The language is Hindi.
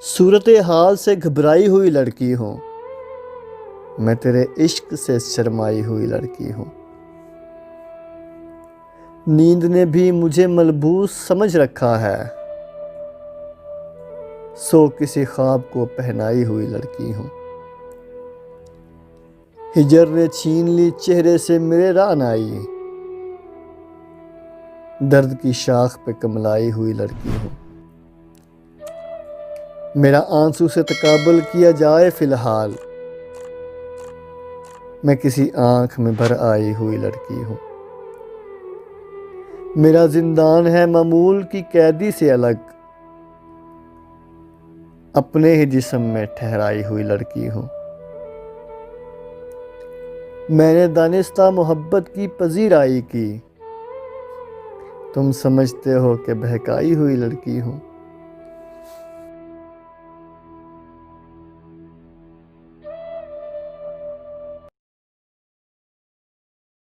सूरत हाल से घबराई हुई लड़की हूँ, मैं तेरे इश्क से शर्माई हुई लड़की हूँ। नींद ने भी मुझे मलबूस समझ रखा है, सो किसी ख्वाब को पहनाई हुई लड़की हूँ। हिजर ने छीन ली चेहरे से मेरे रान आई, दर्द की शाख पे कमलाई हुई लड़की हूँ। मेरा आंसू से तकाबुल किया जाए फिलहाल, मैं किसी आंख में भर आई हुई लड़की हूँ। मेरा जिंदान है मामूल की कैदी से अलग, अपने ही जिस्म में ठहराई हुई लड़की हूँ। मैंने दानिस्ता मोहब्बत की पजीराई की, तुम समझते हो कि बहकाई हुई लड़की हूँ।